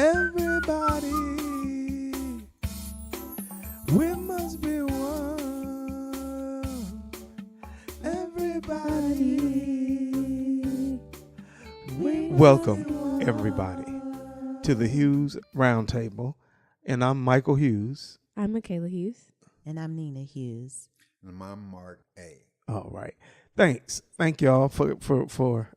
Everybody, we must be one. Everybody, welcome everybody to the Hughes Roundtable, and I'm Michael Hughes. I'm Michaela Hughes. And I'm Nina Hughes. And I'm Mark A. All right, thanks. Thank y'all for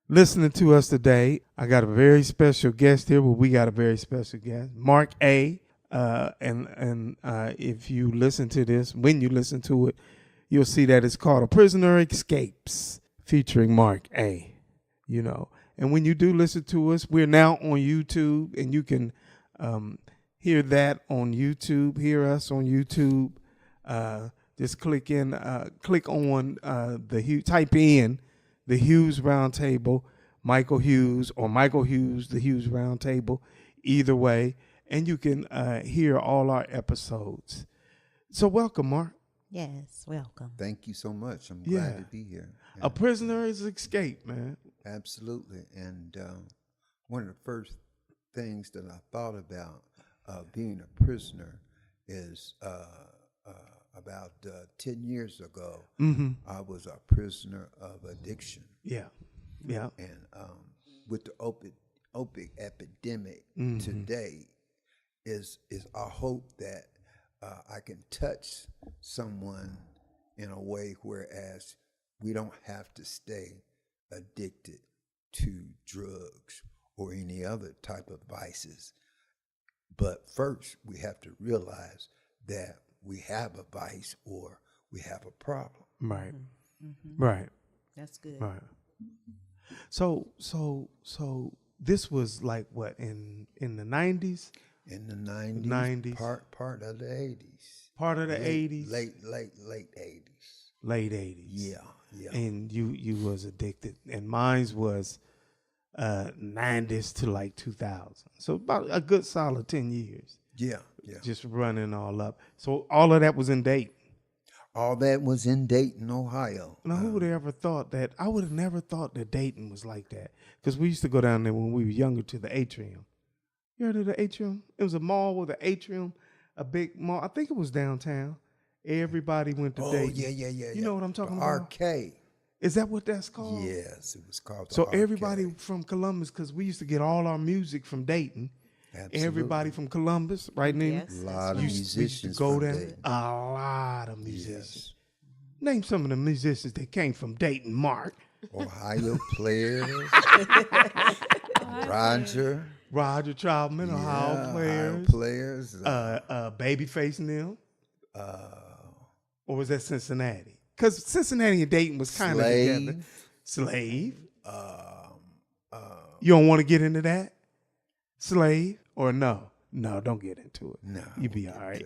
listening to us today. I got a very special guest here. Well, we got a very special guest, Mark A. And if you listen to this, when you listen to it, you'll see that it's called A Prisoner Escapes, featuring Mark A. You know, and when you do listen to us, we're now on YouTube, and you can hear that on YouTube. Hear us on YouTube. Just click on type in the Hughes Roundtable, Michael Hughes, or Michael Hughes, the Hughes Roundtable, either way, and you can hear all our episodes. So welcome, Mark. Yes, welcome. Thank you so much. I'm glad to be here. A Prisoner's Escape, man. Absolutely. And one of the first things that I thought about being a prisoner is about 10 years ago, I was a prisoner of addiction. Yeah. Yeah. And with the opiate epidemic today, is I hope that I can touch someone in a way whereas we don't have to stay addicted to drugs or any other type of vices. But first, we have to realize that we have a vice or we have a problem. Right. Mm-hmm. Right. That's good. Right. So this was like what in the 90s? In the 90s, 90s. part of the 80s. Part of the 80s. Late 80s. Late 80s. Yeah. And you was addicted, and mine was 90s to like 2000. So about a good solid 10 years. Yeah. Just running all up. So all of that was in Dayton. All that was in Dayton, Ohio. Now, who would have ever thought that? I would have never thought that Dayton was like that. Because we used to go down there when we were younger to the Atrium. You heard of the Atrium? It was a mall with an atrium, a big mall. I think it was downtown. Everybody went to Dayton. Yeah. You know what I'm talking about? Arcade. Is that what that's called? Yes, it was called the So Arcade. everybody from Columbus, because we used to get all our music from Dayton. Absolutely. Everybody from Columbus, right, Nina? Yes, A lot of We used to musicians go from there. Dayton. A lot of musicians. Yes. Name some of the musicians that came from Dayton, Mark. Ohio players. Roger Troutman, Ohio Ohio players. players. Babyface and them. Or was that Cincinnati? Because Cincinnati and Dayton was kind of together. Slave. You don't want to get into that? Slave or no? No, don't get into it. No. You be all right.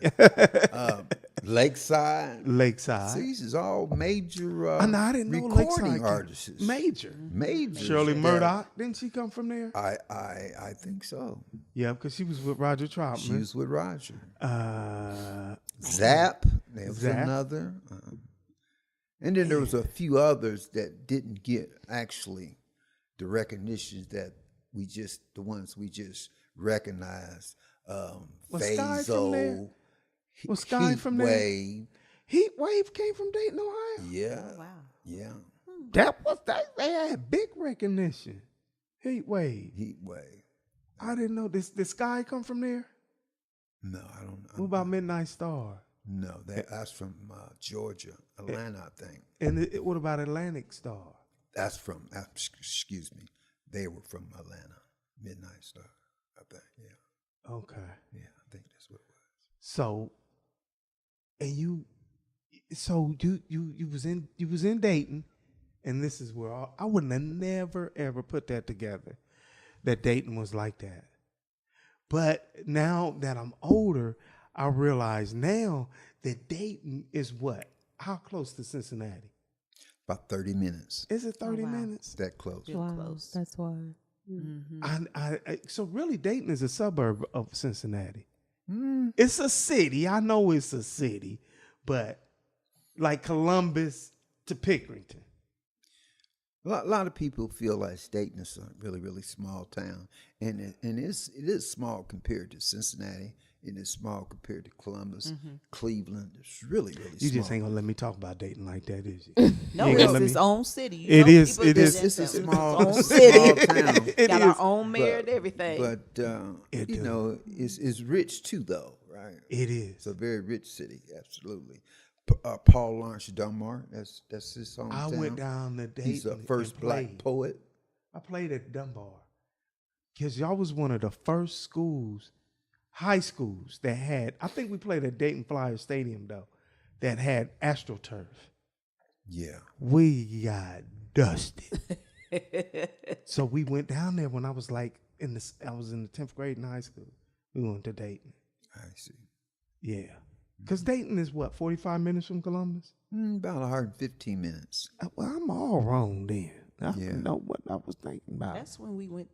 Lakeside. Lakeside. See, this is all major I didn't know recording Lakeside artists. Major. Major. Shirley Yeah. Murdoch. Didn't she come from there? I think so. Yeah, because she was with Roger Troutman. She was with Roger. Uh, Zap. There was Zap. another. And then there was a few others that didn't get actually the recognition that the ones we just recognized. Was Sky from there? Fazo. Was Sky from there? Heatwave. Heat Wave came from Dayton, Ohio. Yeah. Oh, wow. Yeah. That was that. They had big recognition. Heat Wave. Heatwave. I didn't know this. Did Sky come from there? No, I don't know. What about Midnight Star? No, that's from Georgia, Atlanta, I think. And what about Atlantic Star? That's from, excuse me, they were from Atlanta, Midnight Star, I think, yeah. Okay. Yeah, I think that's what it was. So, and you was in Dayton, and this is where I wouldn't have never ever put that together, that Dayton was like that. But now that I'm older, I realize now that Dayton is what? How close to Cincinnati? About 30 minutes. Is it 30 wow. minutes? That close. Real Wow, close. that's why. So really, Dayton is a suburb of Cincinnati. Mm. It's a city. I know it's a city, but like Columbus to Pickerington. A lot of people feel like Dayton is a really, really small town, and it is small compared to Cincinnati. It is small compared to Columbus, Cleveland. It's really, really You small. just ain't gonna let me talk about Dayton like that, is you? No, You ain't gonna it's let its me- own city. You It know, is- people it do is- that It's a stuff. small, Its own small city. town. It Got is. our own mayor and everything. But It you do. know, it's rich too, though, right? It is. It's a very rich city, absolutely. Paul Laurence Dunbar, that's his hometown. I went down to Dayton. He's the and first black played. poet. I played at Dunbar because y'all was one of the first schools, high schools that had. I think we played at Dayton Flyers Stadium though, that had AstroTurf. Yeah. We got dusted. So we went down there when I was like I was in the 10th grade in high school. We went to Dayton. I see. Yeah. Because Dayton is what, 45 minutes from Columbus? About 115 minutes. Well, I'm all wrong then. I Yeah. don't know what I was thinking about. That's when we went.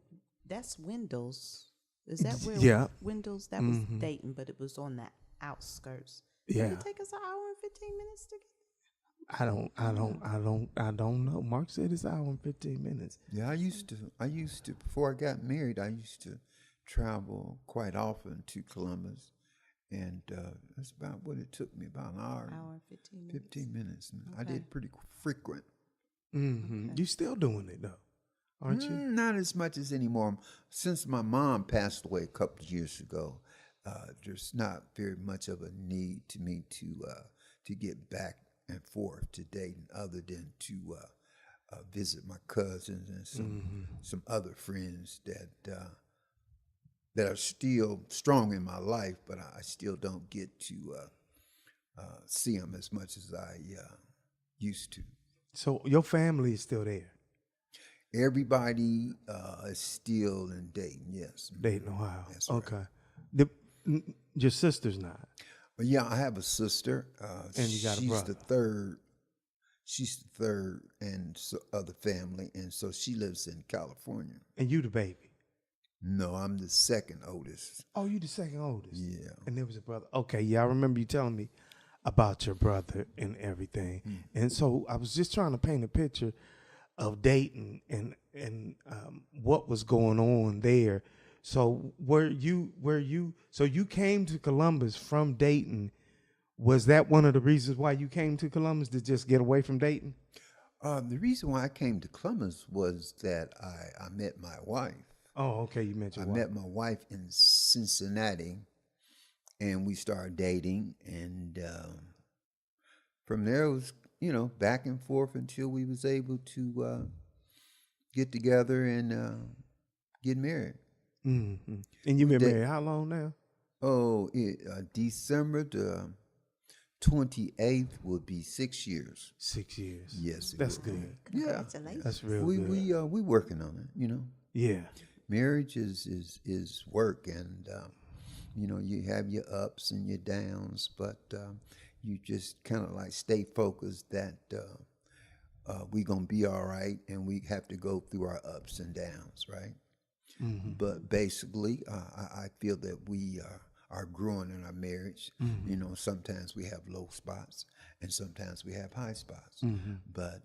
That's Windows. Is that where Yeah. Windows? That was Dayton, but it was on the outskirts. Yeah. Did it take us an hour and 15 minutes to get I don't know. Mark said it's an hour and 15 minutes. Yeah, I used to before I got married, I used to travel quite often to Columbus, and that's about what it took me, about an hour, there? Hour and 15 minutes. 15 minutes. I Okay. did pretty frequent. Mm-hmm. You still doing it though, aren't you? Not as much as anymore. Since my mom passed away a couple of years ago, there's not very much of a need to me to get back and forth to Dayton, other than to visit my cousins and some other friends that are still strong in my life, but I still don't get to see them as much as I used to. So your family is still there, Everybody is still in Dayton, yes. Dayton, Ohio. That's right. Okay. Your sister's not. But yeah, I have a sister. And you got a she's brother. the third. She's the third of the family, and so she lives in California. And you the baby. No, I'm the second oldest. Oh, you the second oldest. Yeah. And there was a brother. Okay, yeah, I remember you telling me about your brother and everything. And so I was just trying to paint a picture of Dayton and what was going on there. So so you came to Columbus from Dayton. Was that one of the reasons why you came to Columbus, to just get away from Dayton? The reason why I came to Columbus was that I met my wife. Oh, okay, you mentioned I met my wife in Cincinnati, and we started dating, and from there it was, back and forth until we was able to get together and get married. Mm-hmm. And you've been married how long now? Oh, December the 28th would be 6 years. 6 years. Yes, it That's would. good. Yeah, Congratulations. That's real we good. we working on it. Yeah. Marriage is work, and you have your ups and your downs, but you just kind of like stay focused that we gonna be all right, and we have to go through our ups and downs, right? Mm-hmm. But basically, I feel that we are growing in our marriage. Mm-hmm. Sometimes we have low spots, and sometimes we have high spots. Mm-hmm. But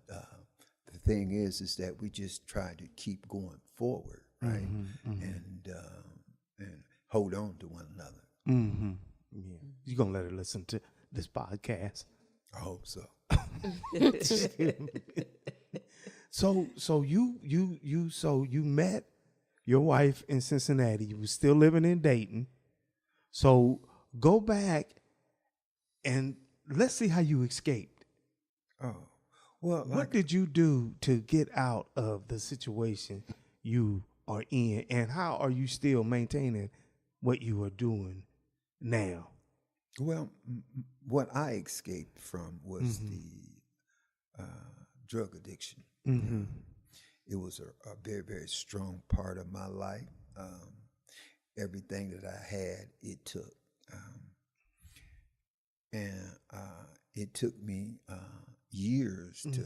the thing is that we just try to keep going forward, right? Mm-hmm. And hold on to one another. Mm-hmm. Yeah. You're gonna let her listen to this podcast. I hope so. So you met your wife in Cincinnati. You were still living in Dayton. So go back and let's see how you escaped. Oh, well, What did you do to get out of the situation you are in, and how are you still maintaining what you are doing now? Well, what I escaped from was the drug addiction. Mm-hmm. It was a very, very strong part of my life. Everything that I had, it took. And it took me years to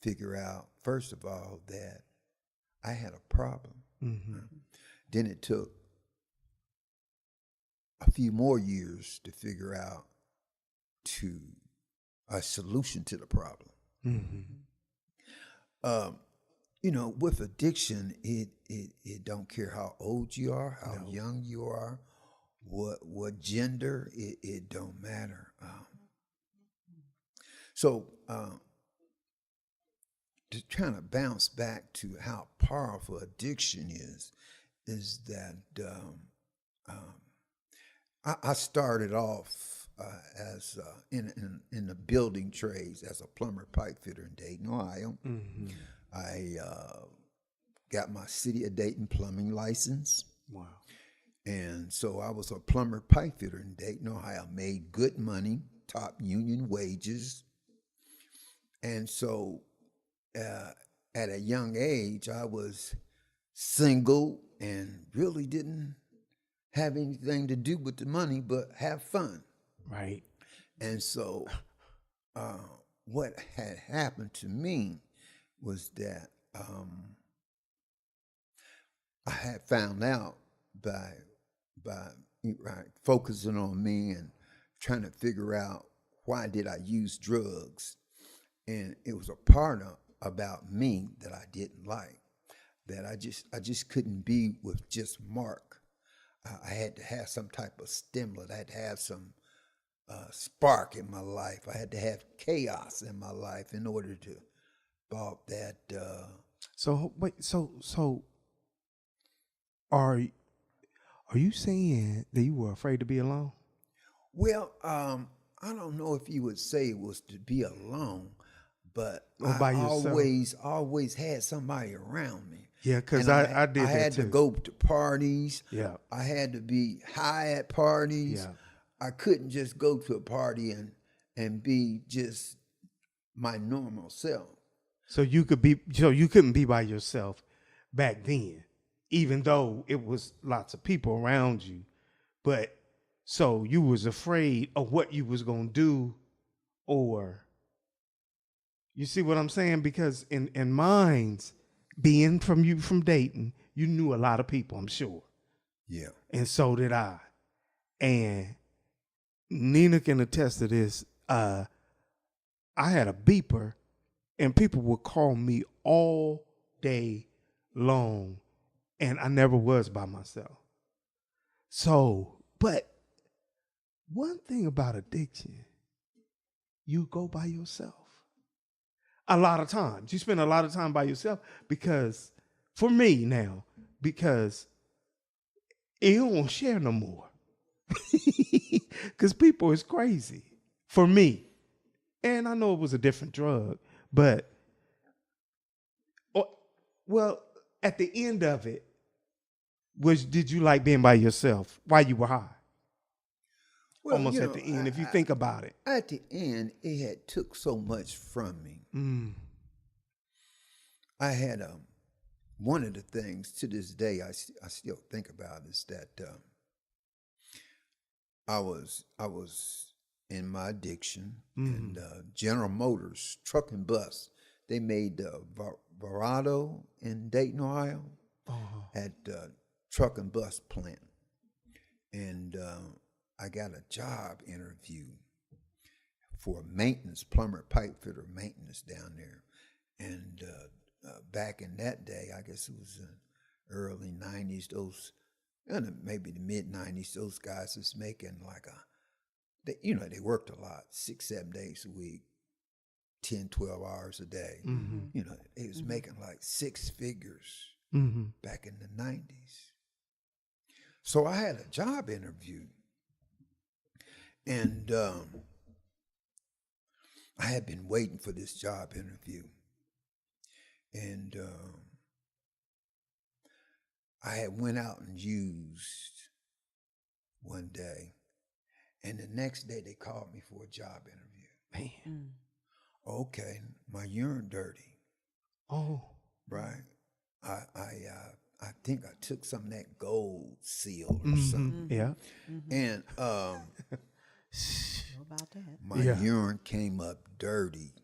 figure out, first of all, that I had a problem. Then it took a few more years to figure out a solution to the problem. with addiction, it don't care how old you are, how young you are, what gender, it don't matter. So to kind of bounce back to how powerful addiction is that I started off as in the building trades as a plumber pipe fitter in Dayton, Ohio. I got my City of Dayton plumbing license. Wow. And so I was a plumber pipe fitter in Dayton, Ohio. Made good money, top union wages. And so at a young age, I was single and really didn't have anything to do with the money but have fun. Right. And so what had happened to me was that I had found out by focusing on me and trying to figure out why did I use drugs, and it was a part about me that I didn't like, that I just couldn't be with just Mark. I had to have some type of stimulant. I had to have some spark in my life. I had to have chaos in my life in order to bought that. So wait, so are you saying that you were afraid to be alone? Well, I don't know if you would say it was to be alone, but Or by I yourself? always had somebody around me. Yeah, because And I did I that had too. to go to parties. Yeah. I had to be high at parties. Yeah. I couldn't just go to a party and be just my normal self. So you couldn't be by yourself back then, even though it was lots of people around you. But so you was afraid of what you was gonna do, or you see what I'm saying? Because in mines, being from Dayton, you knew a lot of people, I'm sure. Yeah. And so did I. And Nina can attest to this. I had a beeper, and people would call me all day long, and I never was by myself. So, but one thing about addiction, you go by yourself. A lot of times. You spend a lot of time by yourself because, for me now, because you don't want to share no more. Because people is crazy for me. And I know it was a different drug, but, well, at the end of it, did you like being by yourself while you were high? Well, Almost at the end, if you think about it. at the end, it had took so much from me. I had one of the things to this day I still think about is that I was in my addiction, and General Motors truck and bus, they made Verado in Dayton, Ohio, at truck and bus plant, and I got a job interview for maintenance, plumber, pipe fitter maintenance down there, and back in that day, I guess it was early '90s. Those, and maybe the mid '90s, those guys was making like they worked a lot, 6-7 days a week, 10, 12 hours a day. They was making like six figures back in the '90s. So I had a job interview, and I had been waiting for this job interview. And I had went out and used one day, and the next day they called me for a job interview. Man. Okay, my urine dirty, Oh. right? I think I took some of that gold seal or something, Yeah. and Know about that. my Yeah. urine came up dirty.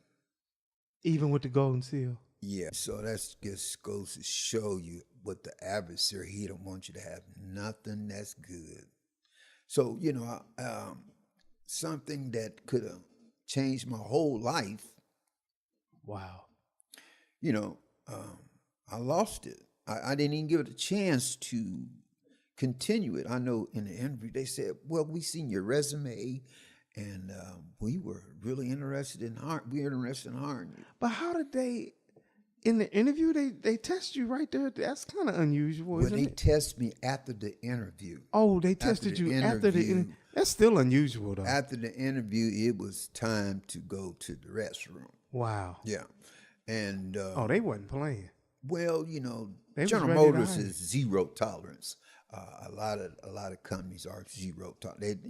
Even with the golden seal. Yeah, so that just goes to show you what the adversary, he don't want you to have nothing that's good. So, something that could have changed my whole life, Wow. I lost it. I didn't even give it a chance to continue it. I know in the interview they said, "Well, we seen your resume, and we were really interested in hiring you." But how did they? In the interview, they test you right there. That's kind of unusual, Well, isn't they it? test me after the interview. Oh, they tested the you after the interview. interview. That's still unusual, though. After the interview, it was time to go to the restroom. Wow. Yeah, and Oh, they wasn't playing. well, They was General ready to Motors hire is zero tolerance. A lot of companies are zero tolerance.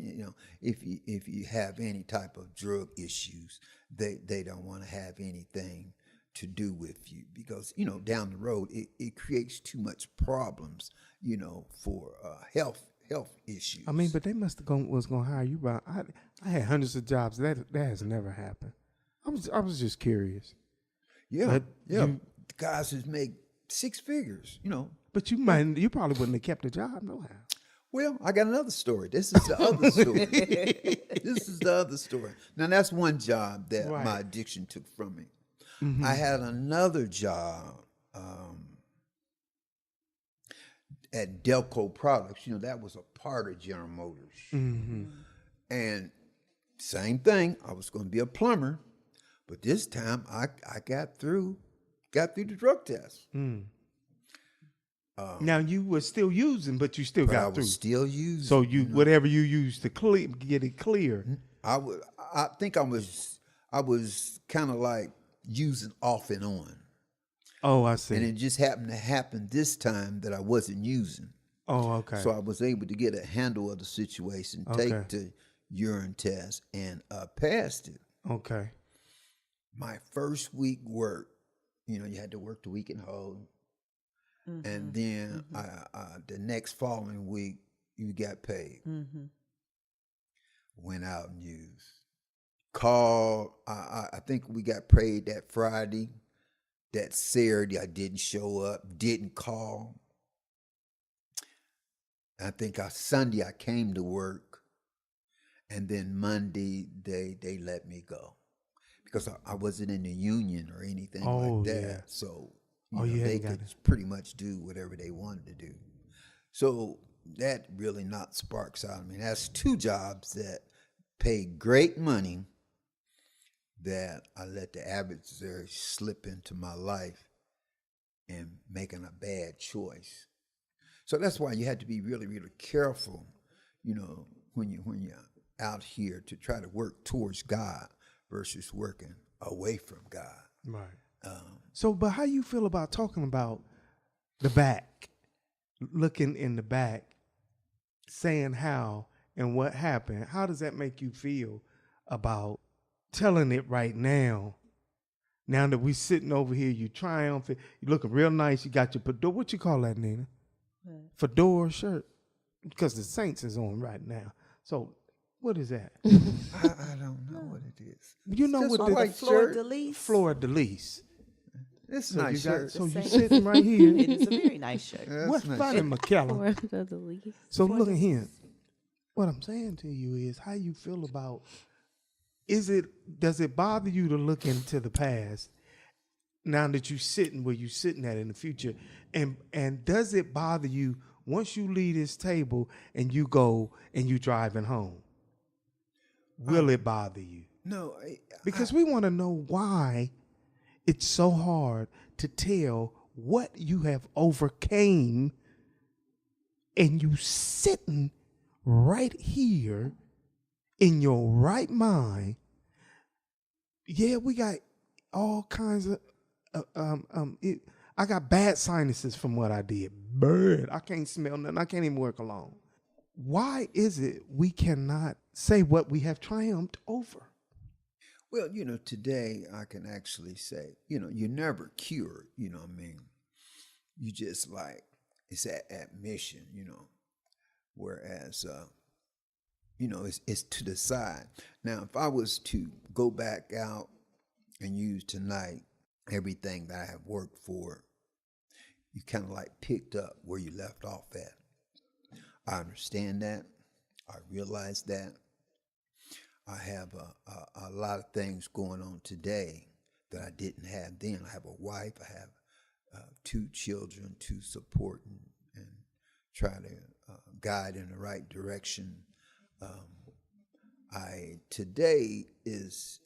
If you have any type of drug issues, they don't want to have anything to do with you because down the road it creates too much problems. For health issues. I mean, but they must have was gonna hire you. But I had hundreds of jobs. That has never happened. I was just curious. yeah, but yeah. you- Guys that make six figures. But you probably wouldn't have kept the job, no how. Well, I got another story. This is the other story. This is the other story. Now, that's one job that Right. my addiction took from me. I had another job at Delco Products. That was a part of General Motors. And same thing. I was going to be a plumber, but this time I got through the drug test. Now you were still using, but you still But I got was through. still using. So you whatever you used to get it clear. I think I was kind of like using off and on. Oh, I see. And it just happened to happen this time that I wasn't using. Oh, okay. So I was able to get a handle of the situation, Okay. take the urine test, and passed it. Okay. My first week work, you had to work the week in whole. And then the next following week, you got paid. Went out and used. Called, I think we got paid that Friday. That Saturday, I didn't show up, didn't call. I think Sunday I came to work, and then Monday they let me go because I wasn't in the union or anything Oh, like that. yeah. So You they hadn't got could pretty much do whatever they wanted to do. So that really knocked sparks out of me. That's two jobs that pay great money that I let the adversary slip into my life and making a bad choice. So that's why you had to be really, really careful, when you're out here to try to work towards God versus working away from God. Right. So, but how you feel about talking about the back, looking in the back, saying how and what happened? How does that make you feel about telling it right now? Now that we sitting over here, you triumphant, you looking real nice. You got your fedora. What you call that, Nina? Fedora shirt, because the Saints is on right now. So, what is that? I don't know what it is. You know Just what a the white Fleur shirt. de lis. Fleur de lis. It's So nice you got, shirt. so you Same. sitting right here. It is a very nice shirt. That's What's nice funny, shirt. McKellum? For the least. So look at here. What I'm saying to you is how you feel about does it bother you to look into the past now that you're sitting where you're sitting at in the future? And does it bother you once you leave this table and you go and you driving home? Will it bother you? No, Because we want to know why it's so hard to tell what you have overcame and you sitting right here in your right mind. Yeah, we got all kinds of I got bad sinuses from what I did. Bad. I can't smell nothing. I can't even work alone. Why is it we cannot say what we have triumphed over? well, today I can actually say, you're never cured, what I mean? You just it's that admission, whereas, it's to the side. Now, if I was to go back out and use tonight everything that I have worked for, you kind of picked up where you left off at. I understand that. I realize that. I have a lot of things going on today that I didn't have then. I have a wife. I have two children to support and try to guide in the right direction. I today is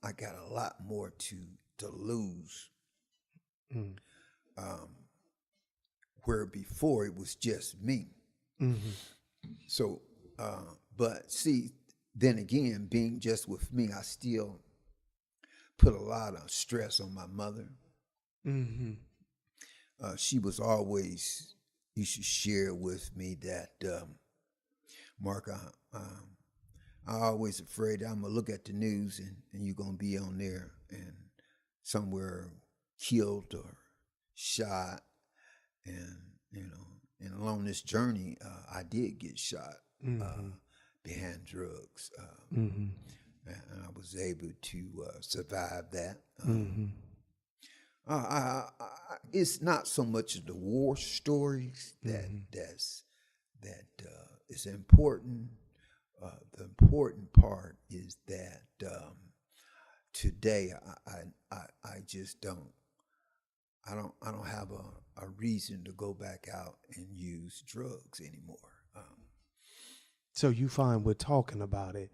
I got a lot more to lose. Where before it was just me. So, but see, then again, being just with me, I still put a lot of stress on my mother. She was always used to share with me that, Mark, I'm always afraid I'm gonna look at the news and you're gonna be on there and somewhere killed or shot, and and along this journey, I did get shot behind drugs, and I was able to survive that. It's not so much of the war stories that is important. The important part is that today I just don't have a reason to go back out and use drugs anymore. So you find we're talking about it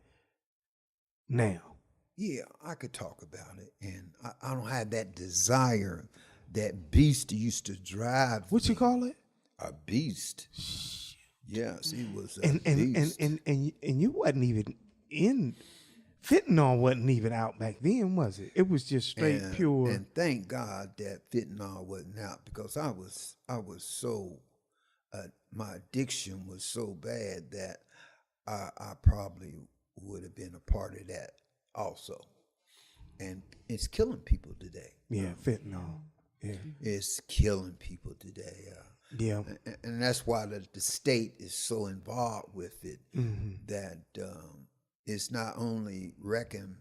now. Yeah, I could talk about it, and I don't have that desire that beast used to drive. What you call it? A beast. Yes, he was a beast. And you wasn't even in fentanyl wasn't even out back then, was it? It was just straight pure. And thank God that fentanyl wasn't out, because I was so my addiction was so bad that I probably would have been a part of that also. And it's killing people today. Yeah, fentanyl. Yeah, it's killing people today. Yeah, and that's why the state is so involved with it, that it's not only wrecking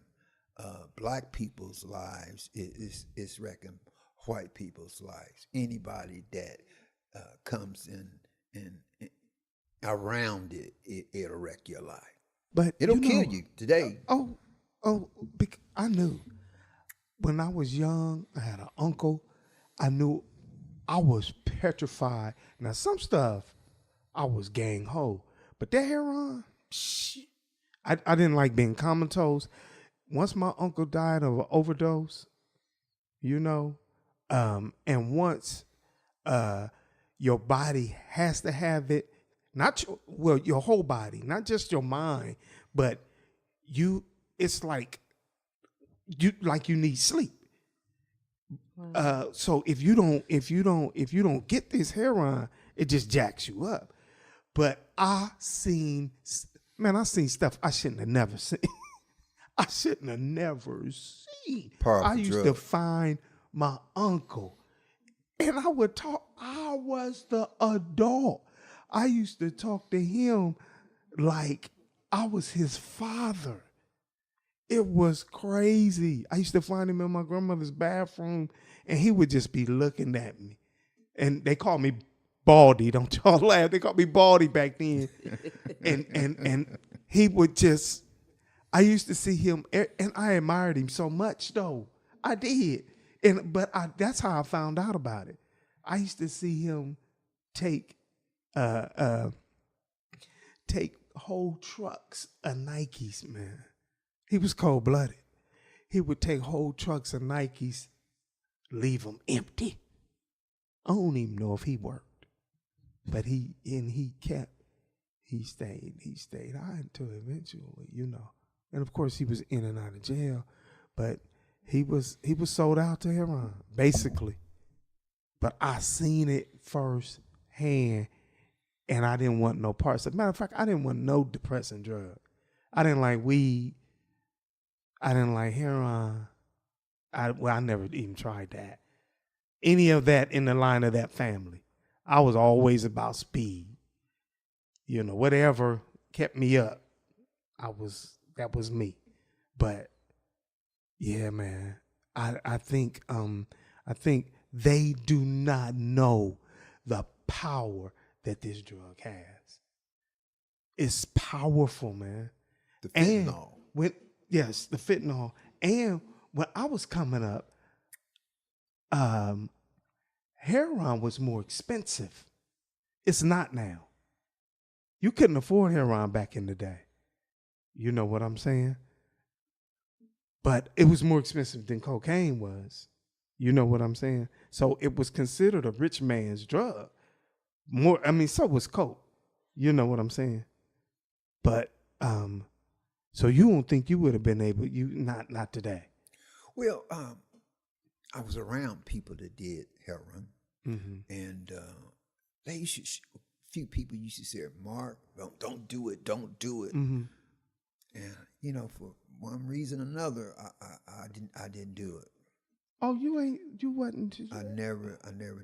black people's lives, it's wrecking white people's lives. Anybody that comes in around it'll wreck your life. But it'll kill you today. I knew when I was young, I had an uncle. I knew I was petrified. Now, some stuff I was gang ho, but that heroin, I didn't like being comatose. Once my uncle died of an overdose, and once your body has to have it, your whole body, not just your mind, but it's like you need sleep. So if you don't get this heroin, it just jacks you up. But I seen stuff I shouldn't have never seen. I shouldn't have never seen. I used to find my uncle, and I would talk. I was the adult. I used to talk to him like I was his father. It was crazy. I used to find him in my grandmother's bathroom, and he would just be looking at me. And they called me Baldy. Don't y'all laugh. They called me Baldy back then. and he would just, I used to see him, and I admired him so much, though. I did. But that's how I found out about it. I used to see him take whole trucks of Nikes, man. He was cold-blooded. He would take whole trucks of Nikes, leave them empty. I don't even know if he worked, but he stayed high until eventually, And of course, he was in and out of jail, but he was sold out to heroin, basically. But I seen it firsthand, and I didn't want no parts. As a matter of fact, I didn't want no depressing drug. I didn't like weed. I didn't like heroin. I never even tried that. Any of that in the line of that family. I was always about speed. Whatever kept me up, that was me. But yeah, man, I think they do not know the power that this drug has. It's powerful, man. The fentanyl. Yes, the fentanyl. And when I was coming up, heroin was more expensive. It's not now. You couldn't afford heroin back in the day. You know what I'm saying? But it was more expensive than cocaine was. You know what I'm saying? So it was considered a rich man's drug. So was coke. You know what I'm saying? But so you don't think you would have been able, not today. Well, I was around people that did heroin, Mm-hmm. and they used to, few people used to say, "Mark, don't do it, don't do it." Mm-hmm. And for one reason or another, I didn't do it. Oh, you wasn't. I never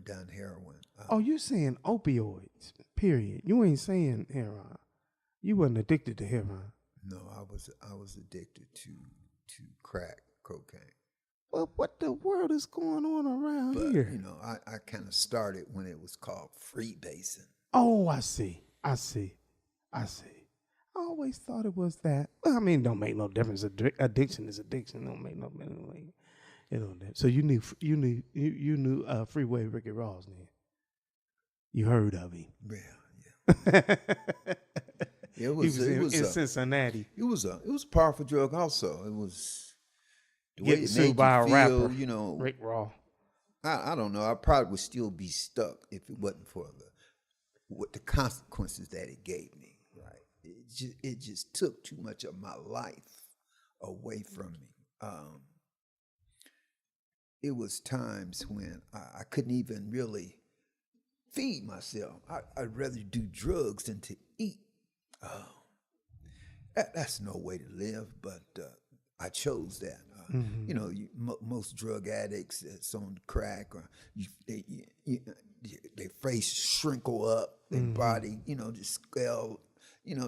done heroin. Oh, you saying opioids? Period. You ain't saying heroin. You wasn't addicted to heroin. No, I was addicted to crack cocaine. Well, what the world is going on around But here? I kind of started when it was called freebasing. Oh, I see. I always thought it was that. Well, I mean, don't make no difference. Addiction is addiction. Don't make no difference. So you knew Freeway Ricky Ross then. You heard of him. Yeah. It was in Cincinnati. It was a powerful drug. Also, it was the way Getting it sued made by you a feel. rapper. Rick Ross. I don't know. I probably would still be stuck if it wasn't for the consequences that it gave me. Right. It just took too much of my life away from me. It was times when I couldn't even really feed myself. I'd rather do drugs than to eat. That's no way to live, but I chose that. Most drug addicts that's on crack, or their face shrinkle up, their body, just scale,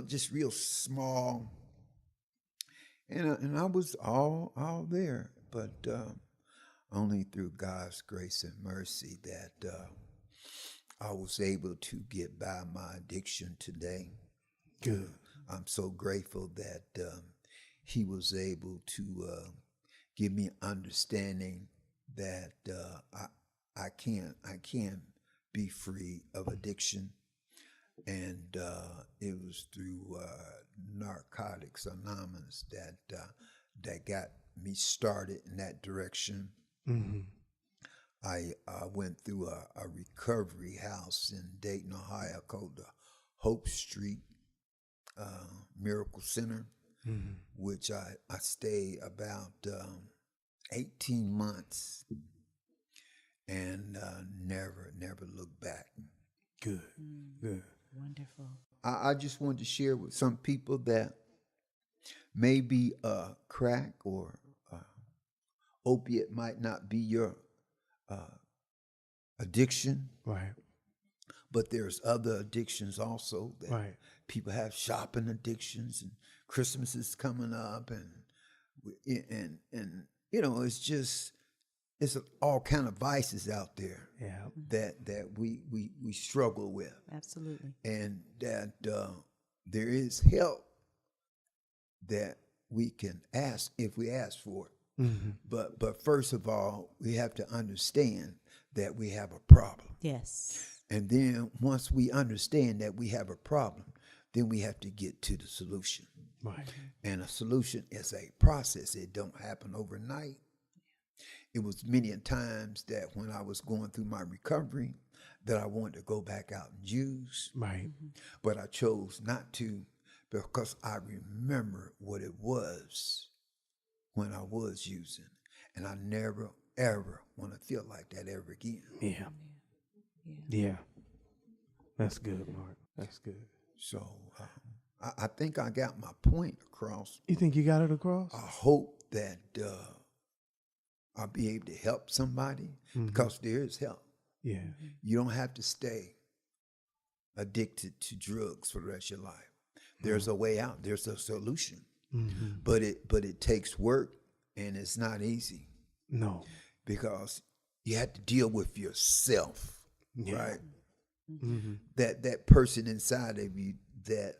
just real small. And I was all there, but only through God's grace and mercy that I was able to get by my addiction today. Good. I'm so grateful that he was able to give me understanding that I can be free of addiction, and it was through Narcotics Anonymous that got me started in that direction. Mm-hmm. I went through a recovery house in Dayton, Ohio called the Hope Street Miracle Center, which I stayed about 18 months and never looked back. Good. Good. Wonderful. I just wanted to share with some people that maybe crack or opiate might not be your addiction. Right. But there's other addictions also that Right. people have, shopping addictions, and Christmas is coming up, and it's all kind of vices out there. Yeah. That we struggle with. Absolutely. And that there is help that we can ask if we ask for it. Mm-hmm. But first of all, we have to understand that we have a problem. Yes. And then once we understand that we have a problem, then we have to get to the solution. Right. And a solution is a process. It don't happen overnight. It was many times that when I was going through my recovery that I wanted to go back out and use. Right. But I chose not to because I remember what it was when I was using. And I never, ever want to feel like that ever again. Yeah. Yeah. That's good, Mark. That's good. So I think I got my point across. You think you got it across? I hope that I'll be able to help somebody because there is help. Yeah. You don't have to stay addicted to drugs for the rest of your life. There's a way out. There's a solution. Mm-hmm. But it takes work, and it's not easy. No. Because you have to deal with yourself, right? Mm-hmm. That person inside of you that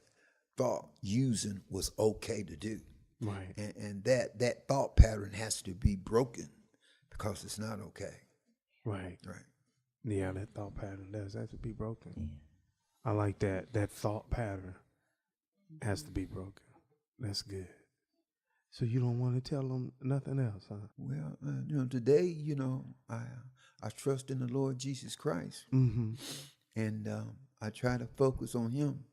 thought using was okay to do. Right. And that thought pattern has to be broken because it's not okay. Right. Right. Yeah, that thought pattern does have to be broken. Yeah. I like that. That thought pattern has to be broken. That's good. So you don't want to tell them nothing else, huh? Well, today, I trust in the Lord Jesus Christ, Mm-hmm. and I try to focus on Him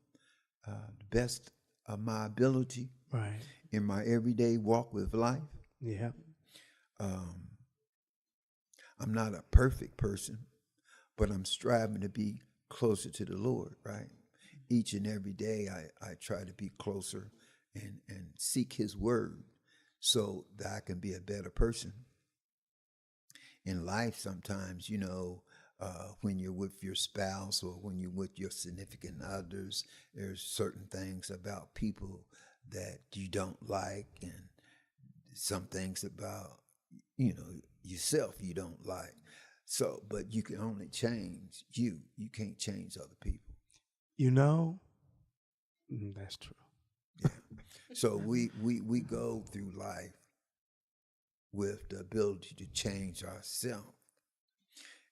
the best of my ability Right. in my everyday walk with life. Yeah. Um, I'm not a perfect person, but I'm striving to be closer to the Lord, right? Each and every day, I try to be closer and seek His word so that I can be a better person. In life, sometimes, when you're with your spouse or when you're with your significant others, there's certain things about people that you don't like, and some things about, yourself you don't like. So, but you can only change you. You can't change other people. You know, that's true. Yeah. So we go through life with the ability to change ourselves.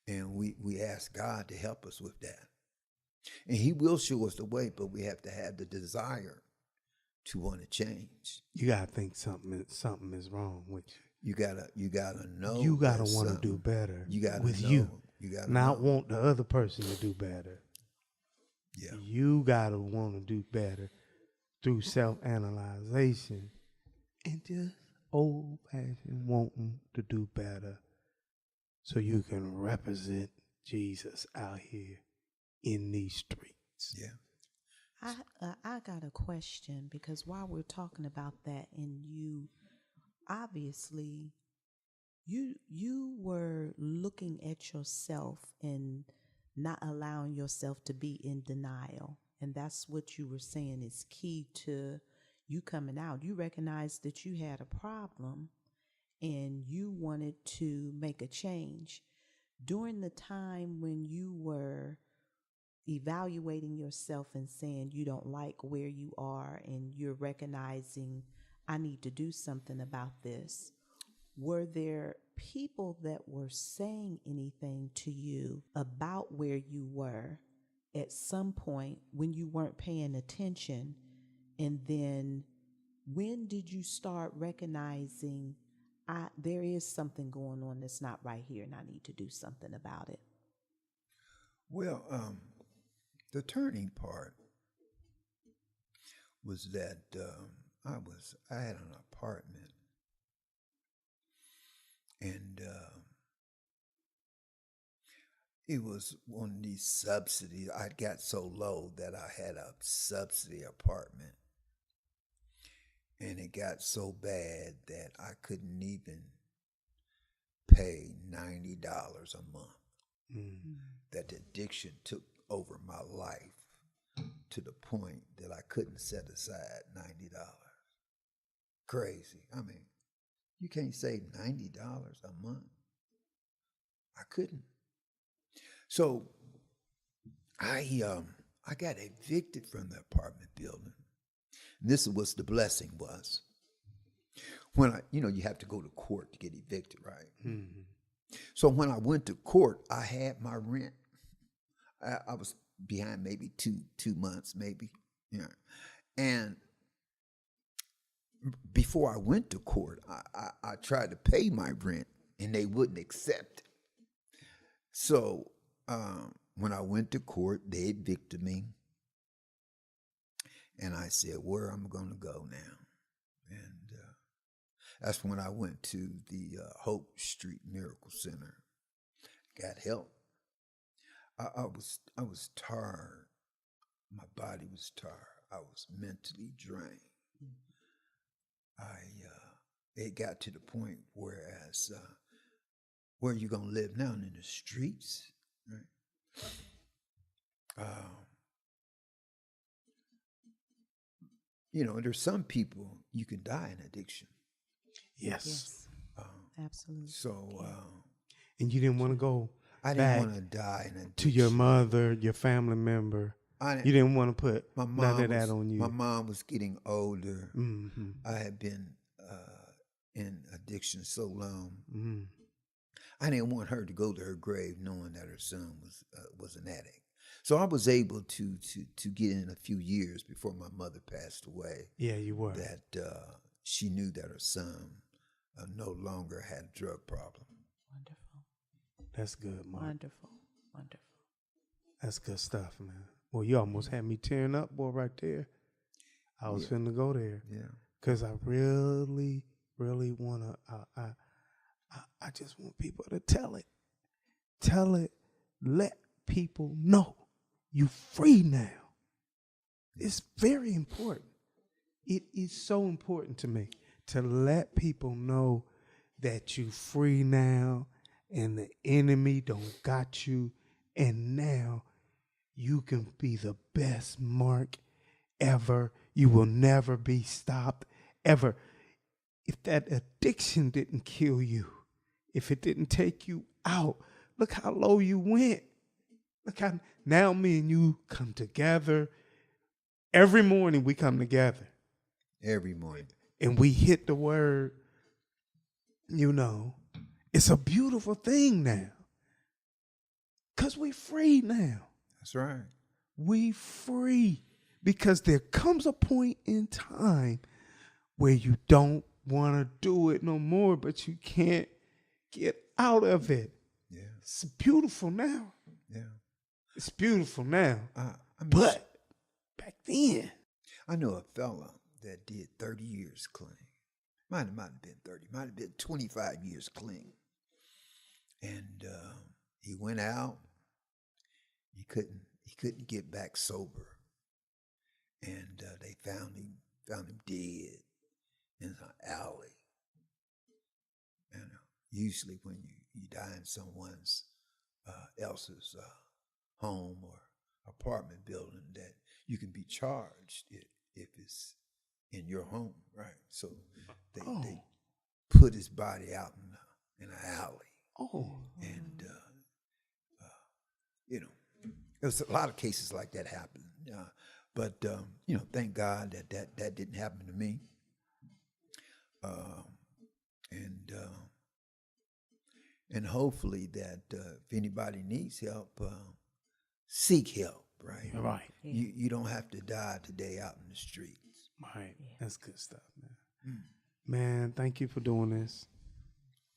And we ask God to help us with that. And He will show us the way, but we have to have the desire to want to change. You gotta think something is wrong with you. You gotta know. You gotta there's want to something. do better You gotta with know. you. You gotta Not know. want the other person to do better. Yeah. You gotta want to do better through self-analyzation and just old-fashioned wanting to do better, so you can represent Jesus out here in these streets. Yeah. I got a question, because while we're talking about that, and you obviously you were looking at yourself and not allowing yourself to be in denial, and that's what you were saying is key to you coming out. You recognized that you had a problem and you wanted to make a change. During the time when you were evaluating yourself and saying you don't like where you are and you're recognizing I need to do something about this, were there people that were saying anything to you about where you were at some point when you weren't paying attention? And then when did you start recognizing there is something going on that's not right here and I need to do something about it? Well, the turning part was that I had an apartment, and it was one of these subsidies. I got so low that I had a subsidy apartment, and it got so bad that I couldn't even pay $90 a month. Mm. That the addiction took over my life to the point that I couldn't set aside $90. Crazy. I mean, you can't save $90 a month. I couldn't. So I got evicted from the apartment building. And this was the blessing was. When you have to go to court to get evicted, right? Mm-hmm. So when I went to court, I had my rent. I was behind maybe two months, maybe. Yeah. And before I went to court, I tried to pay my rent, and they wouldn't accept it. So when I went to court, they evicted me. And I said, where am I going to go now? And that's when I went to the Hope Street Miracle Center. Got help. I was tired. My body was tired. I was mentally drained. It got to the point where you gonna live now in the streets, right? There's some people you can die in addiction. Yes. Absolutely. So, and you didn't want to go I didn't want to die in addiction. to your mother, your family member. You didn't want to put none of that on you. My mom was getting older. Mm-hmm. I had been in addiction so long. Mm-hmm. I didn't want her to go to her grave knowing that her son was an addict. So I was able to get in a few years before my mother passed away. Yeah, you were. That she knew that her son no longer had a drug problem. Wonderful. That's good, Mark. Wonderful. Wonderful. That's good stuff, man. Well, you almost had me tearing up, boy, right there. I was finna go there. Yeah. Because I really, really want to, I just want people to tell it. Tell it. Let people know you free now. It's very important. It is so important to me to let people know that you free now and the enemy don't got you. And now you can be the best Mark ever. You will never be stopped, ever. If that addiction didn't kill you, if it didn't take you out, look how low you went. Look how now me and you come together. Every morning we come together. Every morning. And we hit the word, it's a beautiful thing now. Because we free now. That's right. We free. Because there comes a point in time where you don't want to do it no more, but you can't get out of it. Yeah. It's beautiful now. Yeah. It's beautiful now. But back then. I know a fella that did 30 years clean. Might have been 30. Might have been 25 years clean. And he went out. He couldn't get back sober. And they found him dead in an alley. And usually when you die in someone's else's home or apartment building, that you can be charged if it's in your home, right? So they put his body out in an alley. Oh. And there's a lot of cases like that happen. But thank God that didn't happen to me. And hopefully that if anybody needs help, seek help, right? Right. You don't have to die today out in the streets. Right. That's good stuff, man. Man, thank you for doing this.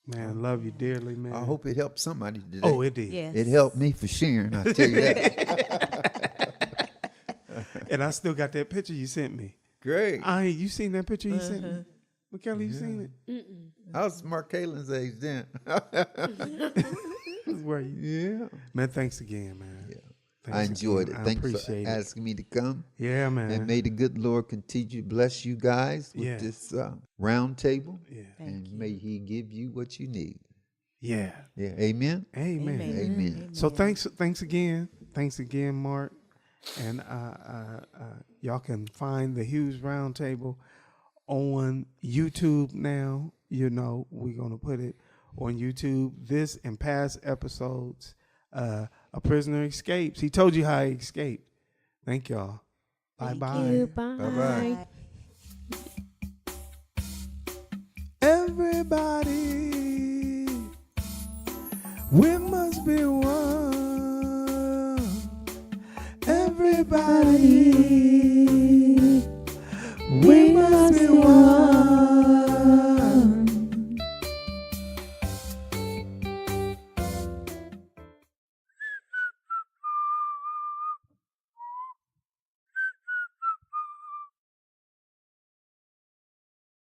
Man, love you dearly, man. I hope it helped somebody today. Oh, it did. Yes. It helped me for sharing, I tell you that. And I still got that picture you sent me. Great. You seen that picture you sent me? Michaela, you seen it? I was Mark Kalen's age then. Where you? Yeah. Man, thanks again, man. Yeah. Thanks I enjoyed again. it. I Thanks for appreciate it. asking me to come. Yeah, man. And may the good Lord continue to bless you guys with this round table. Yeah. And may he give you what you need. Yeah. Yeah. Amen. Amen. Amen. So thanks again. Thanks again, Mark. And y'all can find the Hughes Roundtable on YouTube now. We're going to put it on YouTube. This and past episodes. A prisoner escapes. He told you how he escaped. Thank y'all. Bye-bye. Thank you. Bye. Bye-bye. Everybody, we must be one. Everybody.